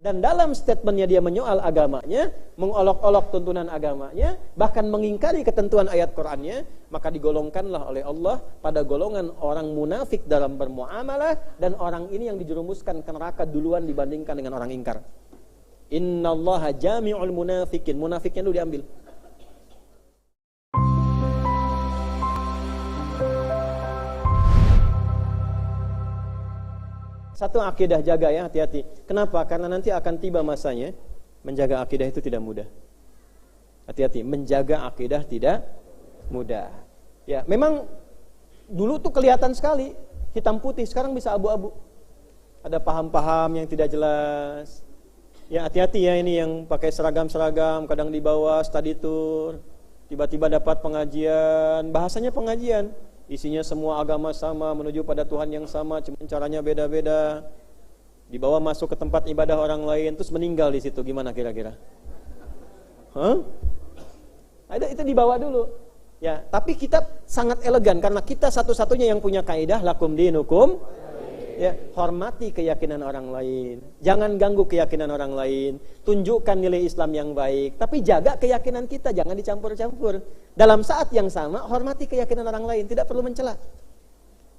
Dan dalam statementnya dia menyoal agamanya, mengolok-olok tuntunan agamanya, bahkan mengingkari ketentuan ayat Qur'annya, maka digolongkanlah oleh Allah pada golongan orang munafik dalam bermuamalah, dan orang ini yang dijerumuskan ke neraka duluan dibandingkan dengan orang ingkar. Innallaha jami'ul munafikin. Munafiknya dulu diambil. Satu, akidah jaga ya, hati-hati. Kenapa? Karena nanti akan tiba masanya menjaga akidah itu tidak mudah. Hati-hati, menjaga akidah tidak mudah. Ya, memang dulu tuh kelihatan sekali hitam putih, sekarang bisa abu-abu. Ada paham-paham yang tidak jelas. Ya, hati-hati ya, ini yang pakai seragam-seragam, kadang di bawah study tour, tiba-tiba dapat pengajian, bahasanya pengajian. Isinya semua agama sama, menuju pada Tuhan yang sama, cuma caranya beda-beda. Dibawa masuk ke tempat ibadah orang lain, terus meninggal di situ, gimana kira-kira? Itu dibawa dulu. Ya, tapi kita sangat elegan karena kita satu-satunya yang punya kaidah lakum dinukum. Ya, hormati keyakinan orang lain. Jangan ganggu keyakinan orang lain. Tunjukkan nilai Islam yang baik, tapi jaga keyakinan kita, jangan dicampur-campur. Dalam saat yang sama, hormati keyakinan orang lain, tidak perlu mencela.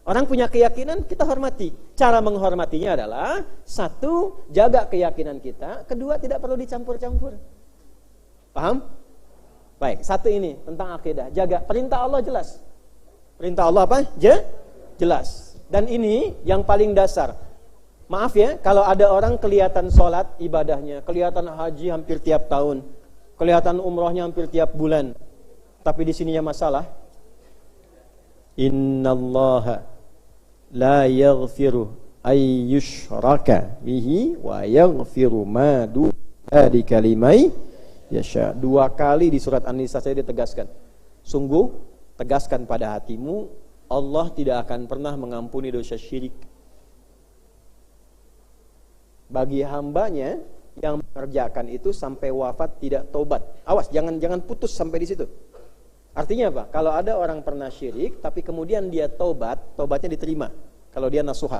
Orang punya keyakinan, kita hormati. Cara menghormatinya adalah, satu, jaga keyakinan kita, kedua, tidak perlu dicampur-campur. Paham? Baik, satu ini tentang akidah. Jaga, perintah Allah jelas. Perintah Allah apa? Jelas. Dan ini yang paling dasar. Maaf ya, kalau ada orang kelihatan sholat ibadahnya, kelihatan haji hampir tiap tahun, kelihatan umrohnya hampir tiap bulan, tapi di sininya masalah. Innallaha la yaghfiru ay yushraka bihi wa yaghfiru ma duna dzalika liman yasha. 2 kali di surat An-Nisa saya ditegaskan. Sungguh tegaskan pada hatimu, Allah tidak akan pernah mengampuni dosa syirik bagi hambanya yang mengerjakan itu sampai wafat tidak tobat. Awas, jangan putus sampai di situ. Artinya apa? Kalau ada orang pernah syirik tapi kemudian dia tobat, tobatnya diterima kalau dia nasuha.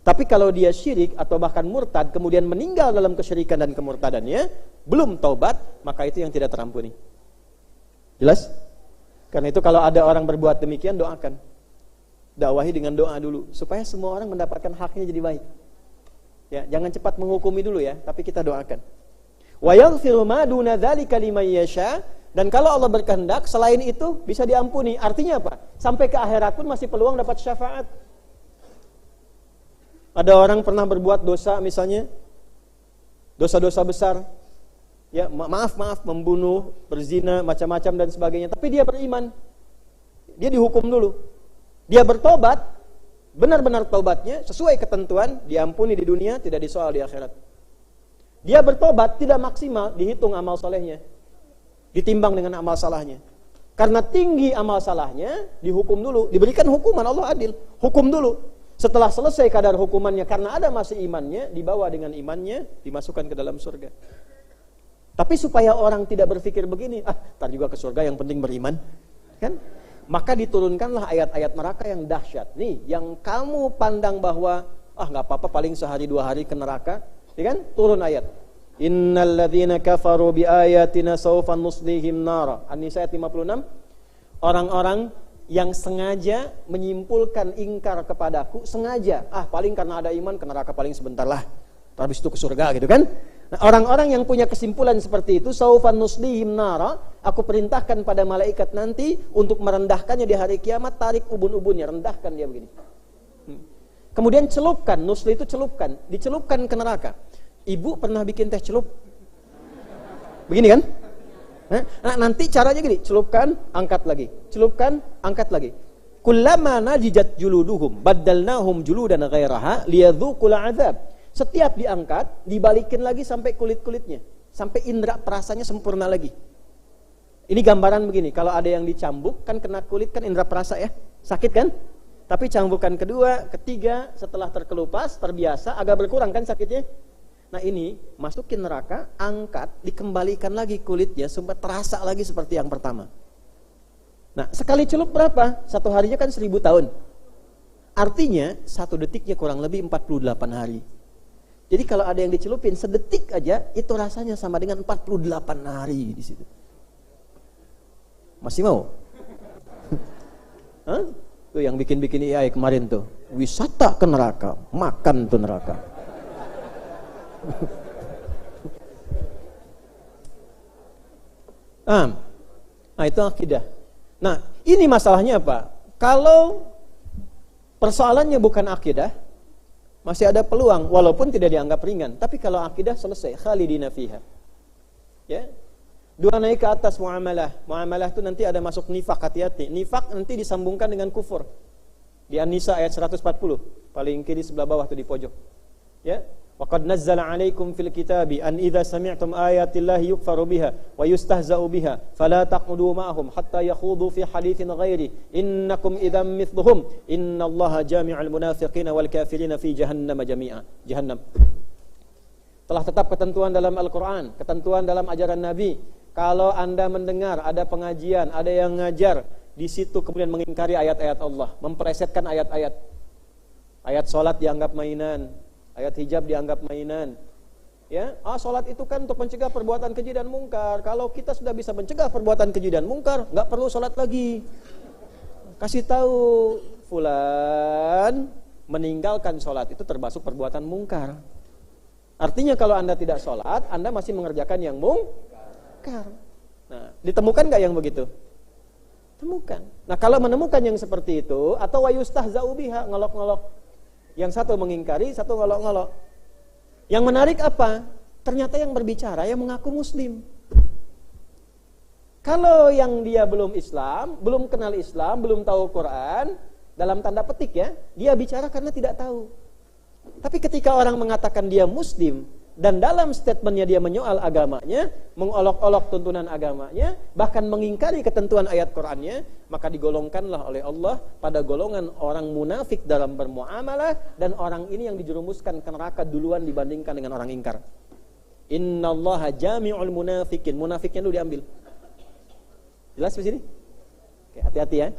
Tapi kalau dia syirik atau bahkan murtad kemudian meninggal dalam kesyirikan dan kemurtadannya, belum tobat, maka itu yang tidak terampuni. Jelas? Karena itu kalau ada orang berbuat demikian, doakan. Dakwahi dengan doa dulu supaya semua orang mendapatkan haknya jadi baik. Ya, jangan cepat menghukumi dulu ya, tapi kita doakan. Wa yaghfiru ma duna dzalika liman yasha, dan kalau Allah berkehendak selain itu bisa diampuni. Artinya apa? Sampai ke akhirat pun masih peluang dapat syafaat. Ada orang pernah berbuat dosa misalnya, dosa-dosa besar. Ya, maaf, membunuh, berzina, macam-macam dan sebagainya. Tapi dia beriman. Dia dihukum dulu. Dia bertobat, benar-benar tobatnya sesuai ketentuan, diampuni di dunia, tidak disoal di akhirat. Dia bertobat tidak maksimal, dihitung amal solehnya, ditimbang dengan amal salahnya. Karena tinggi amal salahnya, dihukum dulu, diberikan hukuman, Allah adil, hukum dulu. Setelah selesai kadar hukumannya, karena ada masih imannya, dibawa dengan imannya, dimasukkan ke dalam surga. Tapi supaya orang tidak berpikir begini, ntar juga ke surga, yang penting beriman, kan? Maka diturunkanlah ayat-ayat neraka yang dahsyat. Nih, yang kamu pandang bahwa nggak apa-apa, paling sehari 2 hari ke neraka, ya kan? Turun ayat. Innal ladzina kafaru bi ayatina sawfa nuslihim nara. An-Nisa ayat 56. Orang-orang yang sengaja menyimpulkan ingkar kepadaku, sengaja, paling karena ada iman ke neraka paling sebentar lah, habis itu ke surga gitu kan. Nah, orang-orang yang punya kesimpulan seperti itu, saufan nuslihim nara, aku perintahkan pada malaikat nanti untuk merendahkannya di hari kiamat, tarik ubun-ubunnya, rendahkan dia begini. Kemudian celupkan, nusli itu celupkan, dicelupkan ke neraka. Ibu pernah bikin teh celup? Begini kan? Nah, nanti caranya gini, celupkan, angkat lagi. Celupkan, angkat lagi. Kullama najijat juluduhum baddalnahum juludan ghairaha liyadzuqul azab. Setiap diangkat, dibalikin lagi sampai kulit-kulitnya, sampai indera perasanya sempurna lagi. Ini gambaran begini, kalau ada yang dicambuk, kan kena kulit kan indera perasa ya, sakit kan? Tapi cambukan kedua, ketiga, setelah terkelupas, terbiasa, agak berkurang kan sakitnya? Nah ini, masukin neraka, angkat, dikembalikan lagi kulitnya, sampai terasa lagi seperti yang pertama. Nah, sekali celup berapa? 1 harinya kan 1000 tahun. Artinya, 1 detiknya kurang lebih 48 hari. Jadi kalau ada yang dicelupin sedetik aja, itu rasanya sama dengan 48 hari di situ. Masih mau? Hah? Tuh yang bikin-bikin AI kemarin tuh, wisata ke neraka, makan tuh neraka. Nah itu akidah. Nah ini masalahnya apa? Kalau persoalannya bukan akidah, masih ada peluang walaupun tidak dianggap ringan. Tapi kalau akidah selesai, khalidina fiha. Ya. Dua naik ke atas muamalah. Muamalah itu nanti ada masuk nifak, hati-hati. Nifak nanti disambungkan dengan kufur. Di An-Nisa ayat 140, paling kiri sebelah bawah tuh di pojok. Ya. Wa qad nazzala 'alaikum fil kitabi an idza sami'tum ayatillahi yukfaru biha wa yustahza'u biha fala taqudu ma'ahum hatta yakhudu fi haditsin ghairi innakum idzam mithluhum innallaha jami'ul munafiqina wal kafirina fi jahannam jami'a. Jahannam. Telah tetap ketentuan dalam Al-Qur'an, ketentuan dalam ajaran Nabi. Kalau Anda mendengar ada pengajian, ada yang ngajar di situ kemudian mengingkari ayat-ayat Allah, memperesetkan ayat-ayat. Ayat salat dianggap mainan, ayat hijab dianggap mainan. Ya, salat itu kan untuk mencegah perbuatan keji dan mungkar. Kalau kita sudah bisa mencegah perbuatan keji dan mungkar, enggak perlu salat lagi. Kasih tahu fulan meninggalkan salat itu termasuk perbuatan mungkar. Artinya kalau Anda tidak salat, Anda masih mengerjakan yang mungkar. Nah, ditemukan enggak yang begitu? Temukan. Nah, kalau menemukan yang seperti itu atau wayustahza'u biha, ngelok-ngelok. Yang satu mengingkari, satu ngelok-ngelok. Yang menarik apa? Ternyata yang berbicara yang mengaku muslim. Kalau yang dia belum Islam, belum kenal Islam, belum tahu Quran, dalam tanda petik ya, dia bicara karena tidak tahu. Tapi ketika orang mengatakan dia muslim, dan dalam statementnya dia menyoal agamanya, mengolok-olok tuntunan agamanya, bahkan mengingkari ketentuan ayat Qur'annya, maka digolongkanlah oleh Allah pada golongan orang munafik dalam bermuamalah, dan orang ini yang dijerumuskan ke neraka duluan dibandingkan dengan orang ingkar. Innallaha jami'ul munafikin. Munafiknya dulu diambil. Jelas di sini? Oke, hati-hati ya.